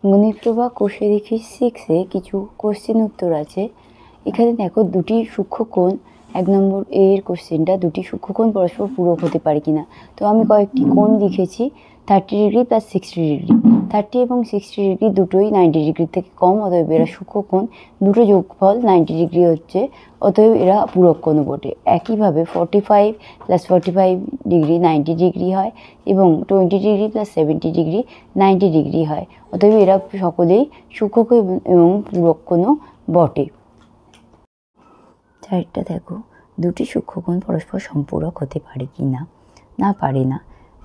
গণিত প্রভা কোষে দেখি 6-এ কিছু কোশ্চেন উত্তর আছে। এখানে দেখো দুটি সূক্ষ্মকোণ, 1 নম্বর এর কোশ্চেনটা, দুটি সূক্ষ্মকোণ পরস্পর পূরক হতে পারে কিনা। তো আমি কয়েকটি কোণ লিখেছি, 30 ডিগ্রি প্লাস 60 ডিগ্রি। 30 এবং 60 ডিগ্রি দুটোই 90 ডিগ্রির থেকে কম, অতএব এরা সূক্ষ্মকোণ। দুটো যোগফল 90 ডিগ্রি হচ্ছে, অতএব এরা পূরক কোণও বটে। একইভাবে 45 প্লাস 45 ডিগ্রি 90 ডিগ্রি হয় এবং 20 ডিগ্রি প্লাস 70 ডিগ্রি 90 ডিগ্রি হয়, অতএব এরা সকলেই সূক্ষ্মকোণ এবং পূরক কোণও বটে। চারটা দেখো, দুটি সূক্ষ্মকোণ পরস্পর সম্পূরক হতে পারে কি না। না, পারে না।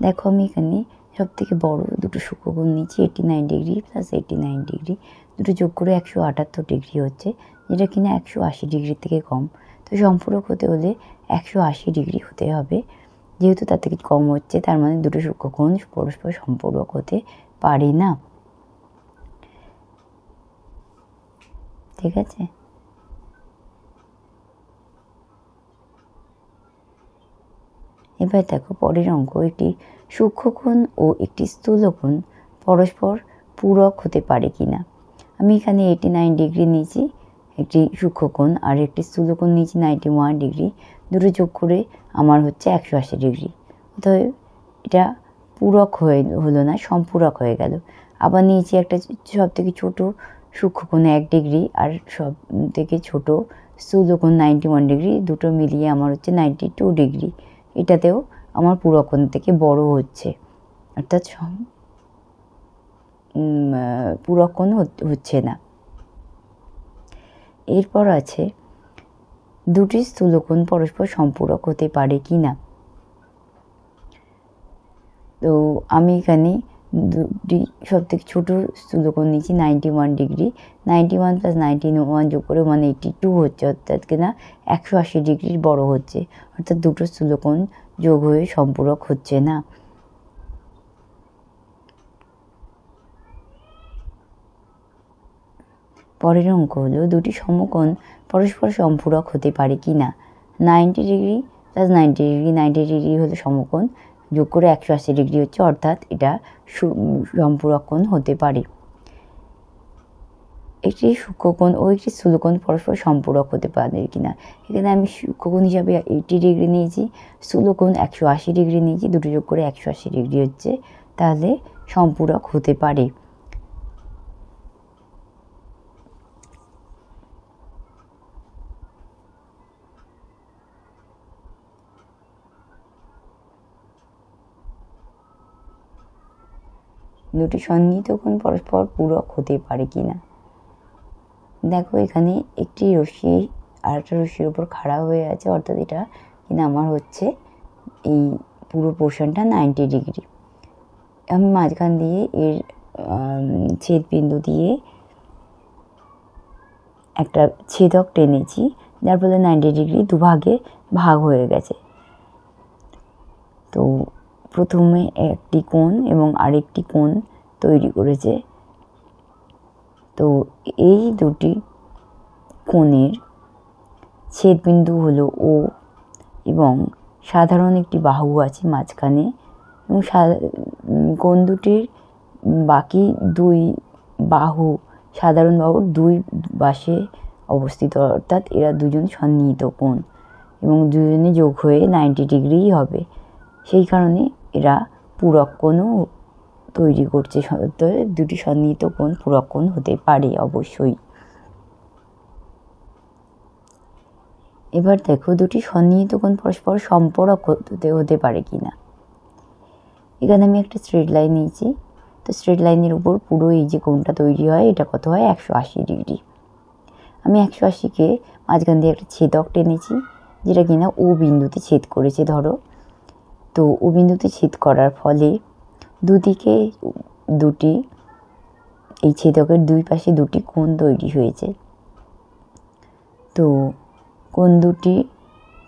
দেখো আমি এখানে সব থেকে বড় দুটো সূক্ষ্মকোণ নিচ্ছি, 89 ডিগ্রি প্লাস 89 ডিগ্রি, দুটো যোগ করে 178 ডিগ্রি হচ্ছে, যেটা কিনা 180 ডিগ্রির থেকে কম। তো সম্পূরক হতে হলে 180 ডিগ্রি হতে হবে, যেহেতু তার থেকে কম হচ্ছে, তার মানে দুটো সূক্ষ্মকোণ পরস্পর সম্পূরক হতে পারে না। ঠিক আছে। এবার দেখো পরের অঙ্ক, একটি সূক্ষ্মকোণ ও একটি স্থূলকোণ পরস্পর পূরক হতে পারে কিনা। আমি এখানে 89 ডিগ্রি নিয়েছি একটি সূক্ষ্মকোণ, আর একটি স্থূলকোণ নিয়েছি 91 ডিগ্রি, দুটো যোগ করে আমার হচ্ছে 180 ডিগ্রি। অতএব এটা পূরক হলো না, সম্পূরক হয়ে গেল। আবার নিয়েছি একটা সব থেকে ছোটো সূক্ষ্মকোণ 1 ডিগ্রি, আর সব থেকে ছোটো স্থূলকোণ 91 ডিগ্রি, দুটো মিলিয়ে আমার হচ্ছে 92 ডিগ্রি। এটাতেও আমার পূরক কোণ থেকে বড় হচ্ছে, অর্থাৎ পূরক কোণ হচ্ছে না। এরপর আছে দুটি স্থূলকোণ পরস্পর সম্পূরক হতে পারে কি না। তো আমি এখানে দুটি সব থেকে ছোটো স্থূলকোণ নিয়েছি 91 ডিগ্রি, 91 প্লাস 91 যোগ করে 182 হচ্ছে, অর্থাৎ কিনা 180 ডিগ্রির বড় হচ্ছে, অর্থাৎ দুটো স্থূলকোণ যোগ হয়ে সম্পূরক হচ্ছে না। পরের অঙ্ক হলো দুটি সমকোণ পরস্পর সম্পূরক হতে পারে কি না। 90 ডিগ্রি প্লাস 90 ডিগ্রি, 90 ডিগ্রি হলো সমকোণ, যোগ করে 180 ডিগ্রি হচ্ছে, অর্থাৎ এটা সম্পূরক কোণ হতে পারে। একটি সূক্ষ্মকোণ ও একটি স্থূলকোণ পরস্পর সম্পূরক হতে পারে কিনা। এখানে আমি সূক্ষ্মকোণ হিসাবে 80 ডিগ্রি নিয়েছি, স্থূলকোণ 180 ডিগ্রি নিয়েছি, দুটো যোগ করে 180 ডিগ্রি হচ্ছে, তাহলে সম্পূরক হতে পারে। দুটি সন্নিহিত কোণ পরস্পর পূরক হতে পারে কি না। দেখো এখানে একটি রশ্মি আর একটা রশ্মির উপর খাড়া হয়ে আছে, অর্থাৎ এটা কিনা আমার হচ্ছে এই পুরো পোর্শনটা 90 ডিগ্রি। আমি মাঝখান দিয়ে এর ছেদ বিন্দু দিয়ে একটা ছেদক টেনেছি, যার ফলে 90 ডিগ্রি দুভাগে ভাগ হয়ে গেছে। তো প্রথমে একটি কোণ এবং আরেকটি কোণ তৈরি করেছে। তো এই দুটি কোণের ছেদবিন্দু হলো ও, এবং সাধারণ একটি বাহু আছে মাঝখানে, এবং কোণ দুটির বাকি দুই বাহু সাধারণ বাহুর দুই পাশে অবস্থিত, অর্থাৎ এরা দুজন সন্নিহিত কোণ এবং দুজনে যোগ হয়ে 90 ডিগ্রিই হবে। সেই কারণে এরা পূরক কোণও তৈরি করছে। দুটি সন্নিহিত কোণ পূরক কোণ হতে পারে অবশ্যই। এবার দেখো দুটি সন্নিহিত কোণ পরস্পর সম্পূরক হতে পারে কি না। এখানে আমি একটা স্ট্রেট লাইন নিয়েছি, তো স্ট্রেট লাইনের উপর পুরো এই যে কোণটা তৈরি হয়, এটা কত হয় 180 ডিগ্রি। আমি 180কে মাঝখান দিয়ে একটা ছেদক টেনেছি, যেটা কিনা ও বিন্দুতে ছেদ করেছে ধরো। তো ও বিন্দুতে ছেদ করার ফলে দুদিকে দুটি, এই ছেদকের দুই পাশে দুটি কোণ তৈরি হয়েছে। তো কোণ দুটি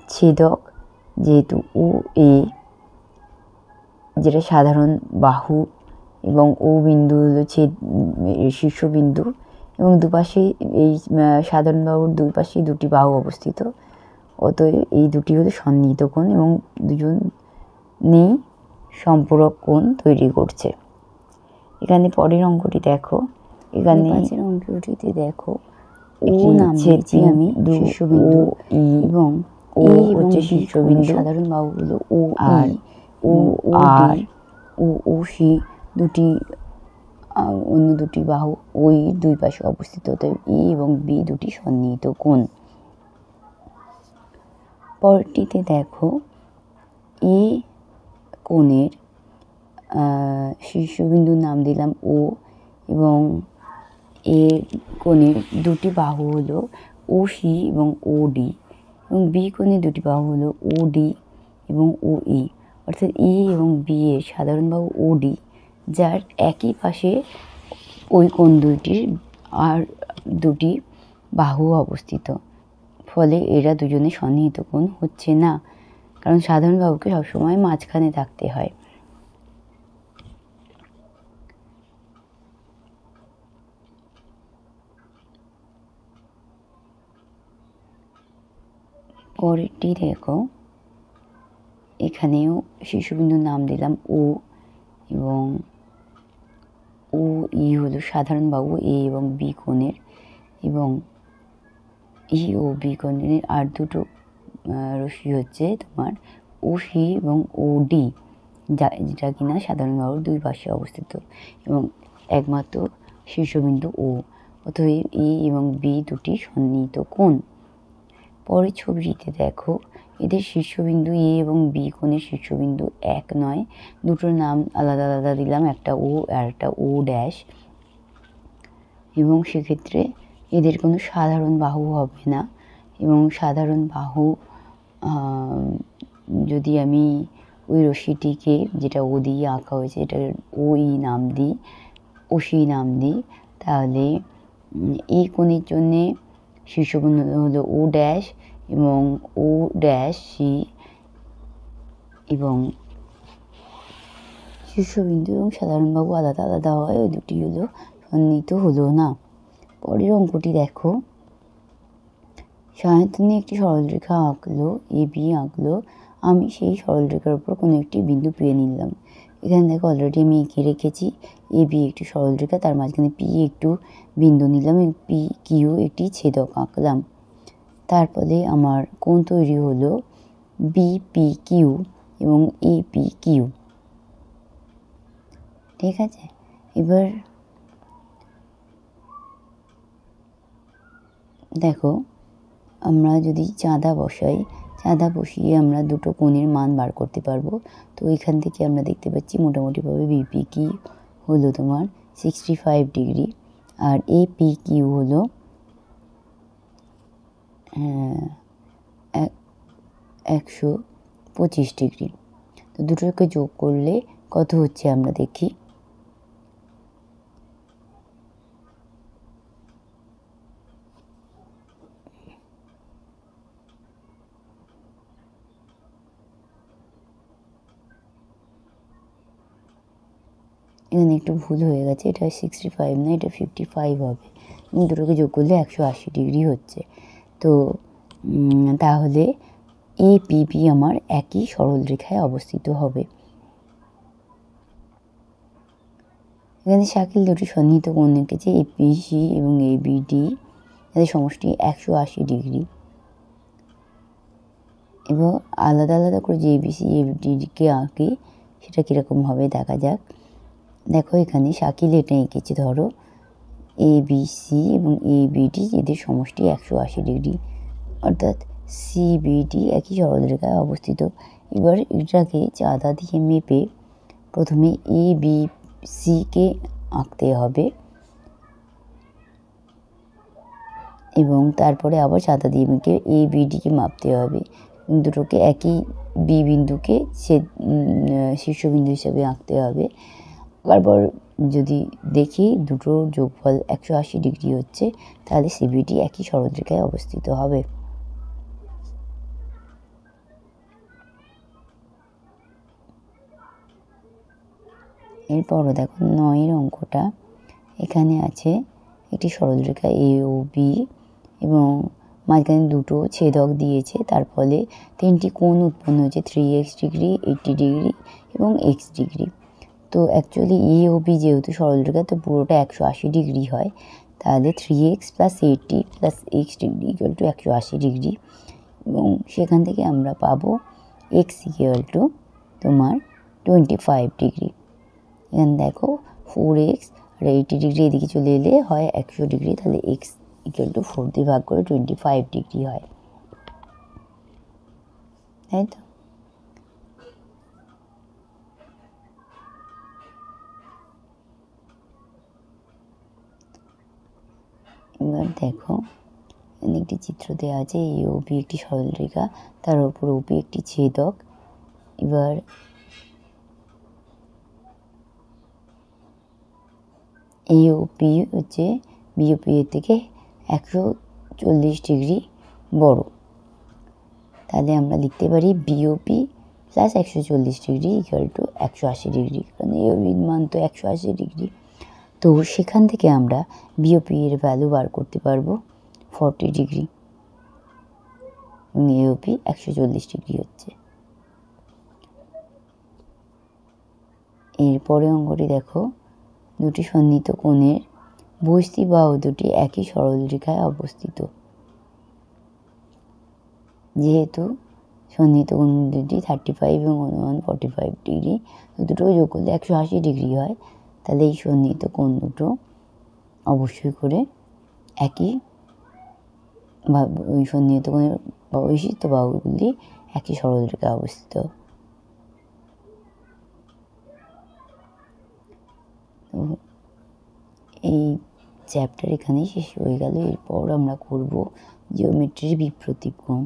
ছেদক, যেহেতু ও এ যেটা সাধারণ বাহু এবং ও বিন্দু হলো শীর্ষবিন্দু, এবং দুপাশে এই সাধারণ বাহুর দুই পাশে দুটি বাহু অবস্থিত, অতএব এই দুটি হলো সন্নিহিত কোণ এবং দুজনেই সম্পূরক কোণ তৈরি করছে। এখানে পরের অঙ্কটি দেখো, এখানে 5 অঙ্কটিতে দেখো ও একটি নাম দিয়েছি আমি শীর্ষবিন্দু এবং ও এ এবং হচ্ছে বি শীর্ষবিন্দু, সাধারণ বাহুগুলো ও আর ও ও আর ডি ও ও সি দুটি অন্য দুটি বাহু ওই দুই পাশে অবস্থিত, অতএব ই এবং বি দুটি সন্নিহিত কোণ। পরটিতে দেখো এ কোণের শীর্ষবিন্দুর নাম দিলাম ও এবং এ কোণের দুটি বাহু হলো ও সি এবং ও ডি এবং বি কোণের দুটি বাহু হলো ও ডি এবং ও ই, অর্থাৎ ই এবং বি এর সাধারণ বাহু ও ডি যার একই পাশে ওই কোণ দুইটির আর দুটি বাহু অবস্থিত, ফলে এরা দুজনে সন্নিহিত কোণ হচ্ছে না, কারণ সাধারণ বাহুকে সবসময় মাঝখানে থাকতে হয়। পরেরটি দেখো, এখানেও শীর্ষবিন্দুর নাম দিলাম ও এবং ও ই হলো সাধারণ বাহু এ এবং বি কোণের এবং ই ও বি কোণের আর দুটো রশ্মি হচ্ছে তোমার ও সি এবং ও ডি, যেটা কিনা সাধারণ বাহুর দুই পাশে অবস্থিত এবং একমাত্র শীর্ষবিন্দু ও, অতএব এ এবং বি দুটি সন্নিহিত কোণ। পরের ছবিটিতে দেখো এদের শীর্ষবিন্দু এ এবং বি কোণের শীর্ষবিন্দু এক নয়, দুটোর নাম আলাদা আলাদা দিলাম, একটা ও আর একটা ও ড্যাশ, এবং সেক্ষেত্রে এদের কোনো সাধারণ বাহু হবে না এবং সাধারণ বাহু যদি আমি ওই রশ্মিটিকে যেটা ও দিয়ে আঁকা হয়েছে এটার ও ই নাম দিই, ও সি নাম দিই, তাহলে এই কোণের জন্যে শীর্ষবিন্দু হলো ও ড্যাশ এবং ও ড্যাশ সি এবং শীর্ষবিন্দু এবং সাধারণ বাহু আলাদা আলাদা হয়, ওই দুটি হলো সন্নিহিত হলো না। পরের অঙ্কটি দেখো, সায়ন্তনী একটি সরলরেখা আঁকলো, এ বি আঁকলো, আমি সেই সরলরেখার উপর কোনো একটি বিন্দু পেয়ে নিলাম। এখানে দেখো অলরেডি আমি এঁকে রেখেছি এ বি একটি সরলরেখা, তার মাঝখানে পি একটু বিন্দু নিলাম এবং পি কিউ একটি ছেদক আঁকলাম। তারপরে আমার কোণ তৈরি হলো বিপি কিউ এবং এপি কিউ। ঠিক আছে, এবার দেখো আমরা যদি চাঁদা বসাই, চাঁদা বসিয়ে আমরা দুটো কোণের মান বার করতে পারবো। তো এখান থেকে আমরা দেখতে পাচ্ছি মোটামুটিভাবে বিপি কি হলো তোমার 65 ডিগ্রি আর এপি কিউ হলো 125 ডিগ্রি। তো দুটোকে যোগ করলে কত হচ্ছে আমরা দেখি। এখানে একটু ভুল হয়ে গেছে, এটা 65 না, এটা 55 হবে এবং দুটোকে যোগ করলে 180 ডিগ্রি হচ্ছে। তো তাহলে এ পিবি আমার একই সরল রেখায় অবস্থিত হবে। এখানে শাকিল দুটি সন্নিহিত কোণ এঁকেছে এপিসি এবং এবিডি, যাদের সমষ্টি 180 ডিগ্রি এবং আলাদা আলাদা করে যে এবিসি এবিডিকে আঁকি সেটা কীরকম হবে দেখা যাক। দেখো এখানে শাকিল এটা এঁকেছে, ধরো এবিসি এবং এবিডি এদের সমষ্টি 180 ডিগ্রি, অর্থাৎ সিবিডি একই সরলরেখায় অবস্থিত। এবার এটাকে চাঁদা দিয়ে মেপে প্রথমে এবিসিকে আঁকতে হবে এবং তারপরে আবার চাঁদা দিয়ে মেপে এবিডিকে মাপতে হবে এবং দুটোকে একই বি বিন্দুকে শীর্ষবিন্দু হিসেবে আঁকতে হবে। তারপর যদি দেখি দুটোর যোগফল 180 ডিগ্রি হচ্ছে, তাহলে সিবিডি একই সরলরেখায় অবস্থিত হবে। এরপরও দেখো 9 অঙ্কটা, এখানে আছে একটি সরলরেখা এ ও বি এবং মাঝখানে দুটো ছেদক দিয়েছে, তার ফলে তিনটি কোণ উৎপন্ন হয়েছে 3x ডিগ্রি, 80 ডিগ্রি এবং x ডিগ্রি। তো অ্যাকচুয়ালি এ ও বি যেহেতু সরলরেখা, তো পুরোটা 180 ডিগ্রি হয়। তাহলে 3x + 80 + x degree equal to 180 degree, এবং সেখান থেকে আমরা পাবো x ইকুয়াল টু তোমার 25 ডিগ্রি। এখানে দেখো 4x আর 80 ডিগ্রি এদিকে চলে এলে হয় 100 ডিগ্রি, তাহলে x ইকুয়াল টু 4 দিয়ে ভাগ করে 25 ডিগ্রি হয়, তাই তো। এবার দেখো এখানে একটি চিত্র দেওয়া আছে, এ ও বি একটি সরলরেখা, তার উপর ও বি একটি ছেদক। এবার এ ও বি হচ্ছে বি ও পি এর থেকে 140 ডিগ্রি বড়, তাহলে আমরা লিখতে পারি B O P plus 140 degree equal to 180 degree, কারণ এ ও বির মান তো 180 ডিগ্রি। তো সেখান থেকে আমরা বিওপি এর ভ্যালু বার করতে পারবো 40 ডিগ্রি, এবং এওপি 140 ডিগ্রি হচ্ছে। এরপরে অঙ্কটি দেখো, দুটি সন্নিহিত কোণের বহিস্থিত বাহু দুটি একই সরলরেখায় অবস্থিত। যেহেতু সন্নিহিত কোণ দুটি 35 এবং অনুমান 45 ডিগ্রি, দুটো যোগ করলে 180 ডিগ্রি হয়, তাহলে এই সন্নিহিত কোণ দুটো অবশ্যই করে একই বা ওই সন্নিহিত কোণের বহিস্থিত বাহুগুলি একই সরলরেখায় অবস্থিত। তো এই চ্যাপ্টার এখানেই শেষ হয়ে গেল। এরপর আমরা করব জিওমেট্রির বিপ্রতীপ কোণ।